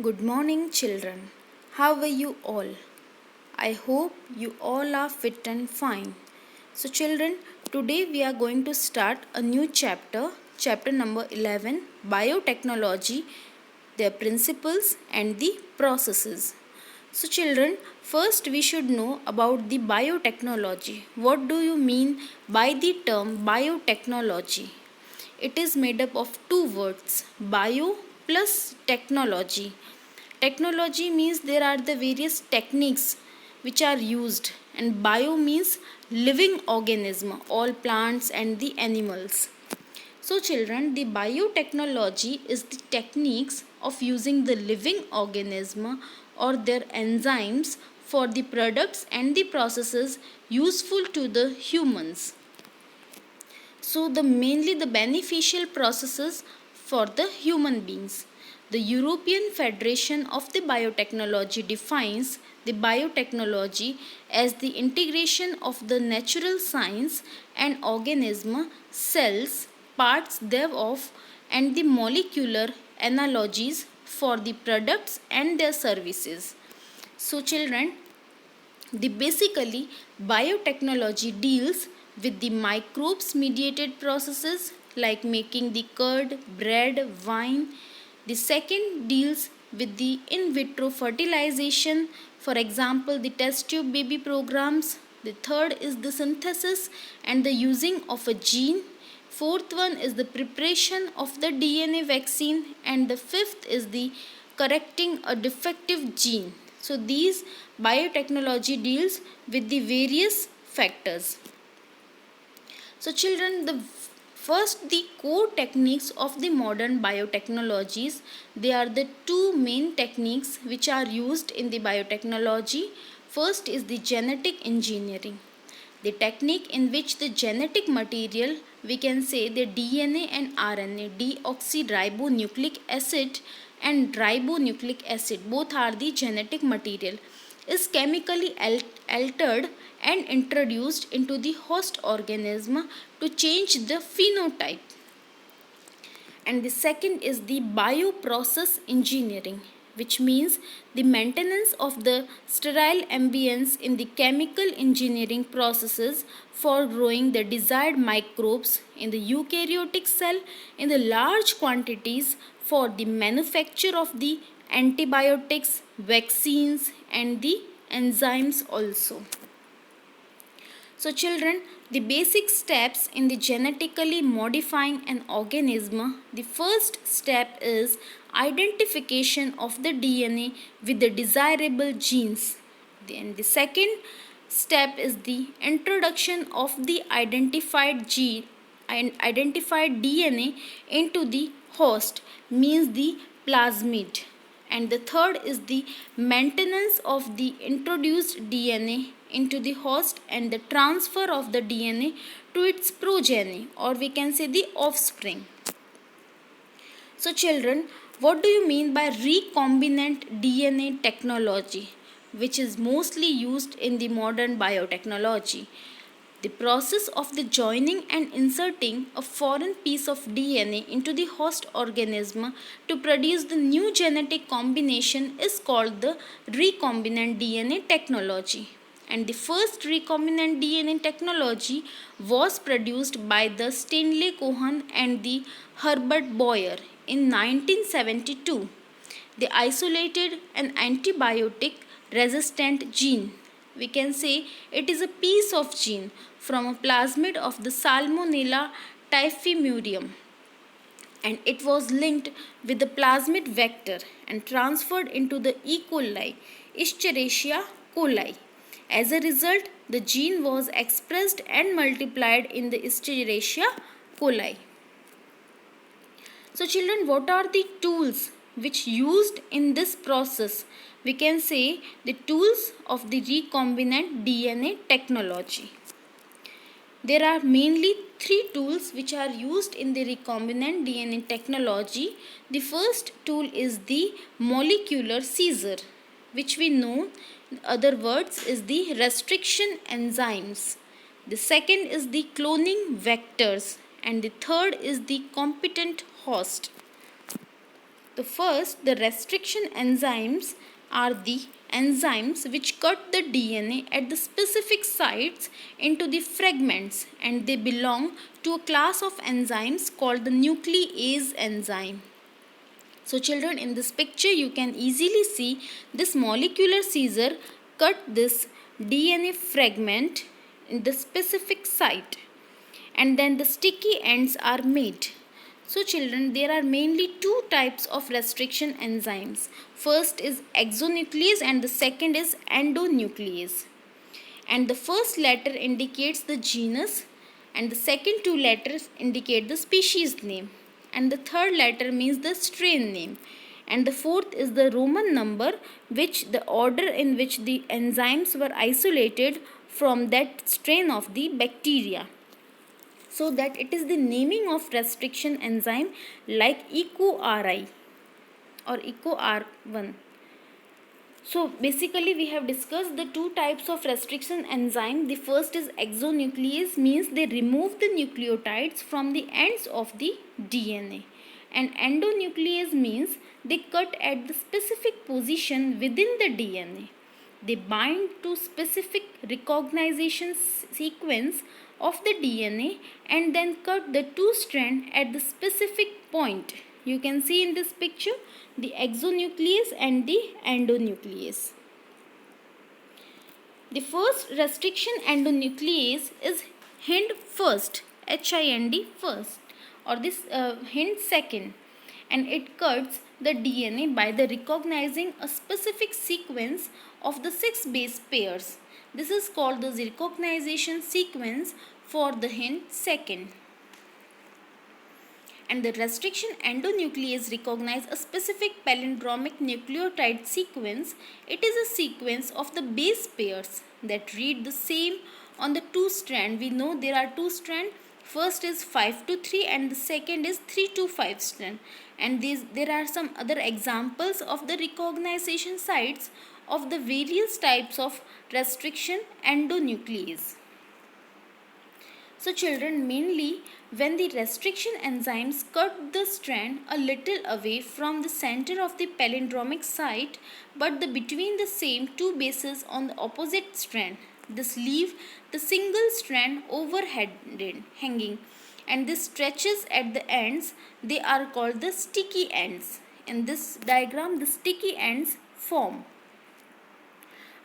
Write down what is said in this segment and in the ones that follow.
Good morning, children. How are you all? I hope you all are fit and fine. So, children, today we are going to start a new chapter, chapter number 11 Biotechnology, their principles and the processes. So, children, first we should know about the biotechnology. What do you mean by the term biotechnology? It is made up of two words, bio plus technology. Technology means there are the various techniques which are used, and bio means living organism, all plants and the animals. So children, the biotechnology is the techniques of using the living organism or their enzymes for the products and the processes useful to the humans. So the mainly the beneficial processes for the human beings. The European Federation of the Biotechnology defines the biotechnology as the integration of the natural science and organism, cells, parts thereof, and the molecular analogies for the products and their services. So children, the basically biotechnology deals with the microbes mediated processes like making the curd, bread, wine. The second deals with the in vitro fertilization, for example, the test tube baby programs. The third is the synthesis and the using of a gene. Fourth one is the preparation of the DNA vaccine, and the fifth is the correcting a defective gene. So these biotechnology deals with the various factors. So children, the core techniques of the modern biotechnologies, they are the two main techniques which are used in the biotechnology. First is the genetic engineering, the technique in which the genetic material, we can say the DNA and RNA, deoxyribonucleic acid and ribonucleic acid, both are the genetic material, is chemically altered and introduced into the host organism to change the phenotype. And the second is the bioprocess engineering, which means the maintenance of the sterile ambience in the chemical engineering processes for growing the desired microbes in the eukaryotic cell in the large quantities for the manufacture of the antibiotics, vaccines, and the enzymes also. So, children, the basic steps in the genetically modifying an organism, the first step is identification of the DNA with the desirable genes. Then the second step is the introduction of the identified gene and identified DNA into the host, means the plasmid. And the third is the maintenance of the introduced DNA into the host and the transfer of the DNA to its progeny, or we can say the offspring. So children, what do you mean by recombinant DNA technology, which is mostly used in the modern biotechnology? The process of the joining and inserting a foreign piece of DNA into the host organism to produce the new genetic combination is called the recombinant DNA technology. And the first recombinant DNA technology was produced by the Stanley Cohen and the Herbert Boyer in 1972. They isolated an antibiotic resistant gene. We can say it is a piece of gene from a plasmid of the Salmonella typhimurium, and it was linked with the plasmid vector and transferred into the E. coli, Escherichia coli. As a result, the gene was expressed and multiplied in the Escherichia coli. So children, what are the tools which used in this process? We can say the tools of the recombinant DNA technology. There are mainly three tools which are used in the recombinant DNA technology. The first tool is the molecular scissor, which we know in other words is the restriction enzymes. The second is the cloning vectors, and the third is the competent host. The first, the restriction enzymes are the enzymes which cut the DNA at the specific sites into the fragments, and they belong to a class of enzymes called the nuclease enzyme. So children, in this picture you can easily see this molecular scissor cut this DNA fragment in the specific site, and then the sticky ends are made. So children, there are mainly two types of restriction enzymes. First is exonuclease and the second is endonuclease. And the first letter indicates the genus and the second two letters indicate the species name, and the third letter means the strain name, and the fourth is the Roman number, which the order in which the enzymes were isolated from that strain of the bacteria. So that it is the naming of restriction enzyme like EcoRI or EcoR1. So basically we have discussed the two types of restriction enzyme. The first is exonuclease, means they remove the nucleotides from the ends of the DNA. And endonuclease means they cut at the specific position within the DNA. They bind to specific recognition sequence of the DNA and then cut the two strands at the specific point. You can see in this picture the exonuclease and the endonuclease. The first restriction endonuclease is Hind first, HIND first, or this Hind second, and it cuts the DNA by the recognizing a specific sequence of the 6 base pairs. This is called the recognition sequence for the Hind second. And the restriction endonuclease recognize a specific palindromic nucleotide sequence. It is a sequence of the base pairs that read the same on the two strand. We know there are two strand. First is 5 to 3 and the second is 3 to 5 strand. And there are some other examples of the recognition sites of the various types of restriction endonuclease. So children, mainly when the restriction enzymes cut the strand a little away from the center of the palindromic site but between the same two bases on the opposite strand, this leave the single strand overhead hanging, and this stretches at the ends. They are called the sticky ends. In this diagram the sticky ends form.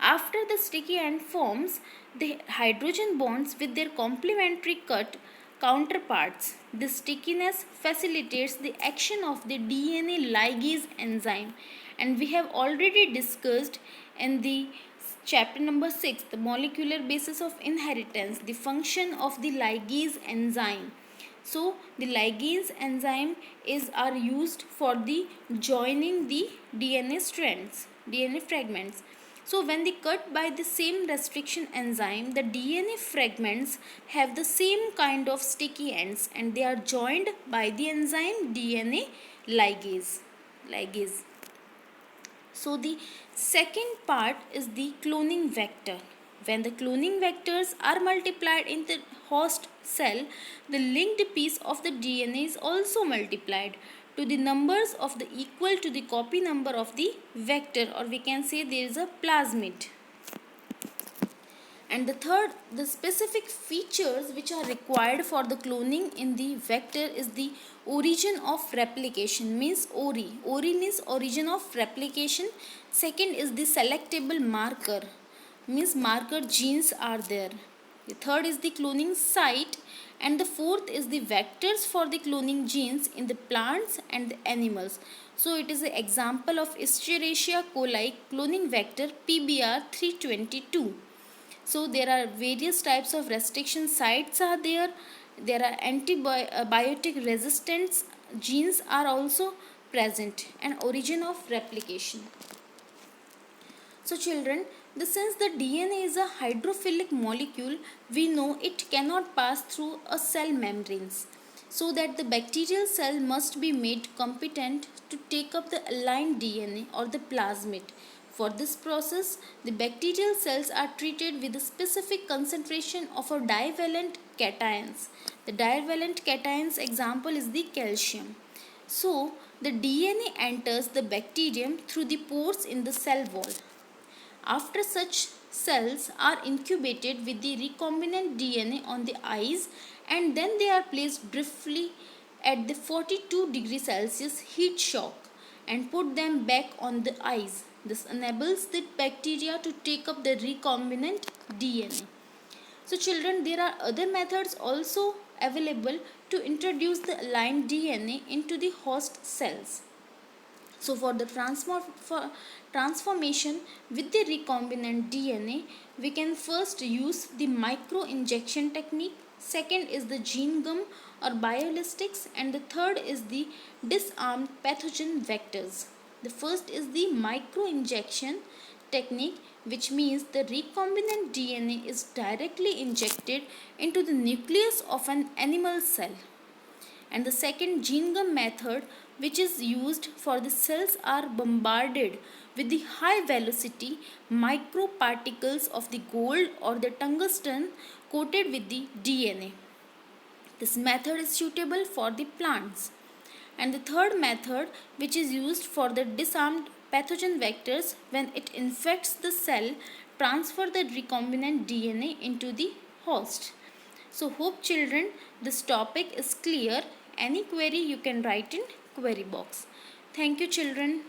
After the sticky end forms, the hydrogen bonds with their complementary cut counterparts. This stickiness facilitates the action of the DNA ligase enzyme, and we have already discussed in the chapter number 6, the molecular basis of inheritance, the function of the ligase enzyme. So the ligase enzyme are used for the joining the DNA strands, DNA fragments. So when they cut by the same restriction enzyme, the DNA fragments have the same kind of sticky ends and they are joined by the enzyme DNA ligase. So the second part is the cloning vector. When the cloning vectors are multiplied in the host cell, the linked piece of the DNA is also multiplied to the numbers of the equal to the copy number of the vector, or we can say there is a plasmid. And the third, the specific features which are required for the cloning in the vector is the origin of replication, means ORI. ORI means origin of replication. Second is the selectable marker, means marker genes are there. The third is the cloning site, and the fourth is the vectors for the cloning genes in the plants and the animals. So it is an example of Escherichia coli cloning vector PBR322. So there are various types of restriction sites are there. There are antibiotic resistance genes are also present, and origin of replication. So children, since the DNA is a hydrophilic molecule, we know it cannot pass through a cell membranes. So that the bacterial cell must be made competent to take up the aligned DNA or the plasmid. For this process, the bacterial cells are treated with a specific concentration of a divalent cations. The divalent cations example is the calcium. So, The DNA enters the bacterium through the pores in the cell wall. After such cells are incubated with the recombinant DNA on the eyes, and then they are placed briefly at the 42 degrees Celsius heat shock and put them back on the eyes. This enables the bacteria to take up the recombinant DNA. So children, there are other methods also available to introduce the aligned DNA into the host cells. So for the transformation with the recombinant DNA, we can first use the micro-injection technique. Second is the gene gum or biolistics, and the third is the disarmed pathogen vectors. The first is the micro-injection technique, which means the recombinant DNA is directly injected into the nucleus of an animal cell. And the second, gene gum method, which is used for the cells are bombarded with the high velocity microparticles of the gold or the tungsten coated with the DNA. This method is suitable for the plants. And the third method, which is used for the disarmed pathogen vectors, when it infects the cell, transfer the recombinant DNA into the host. So hope children this topic is clear. Any query you can write in query box. Thank you children.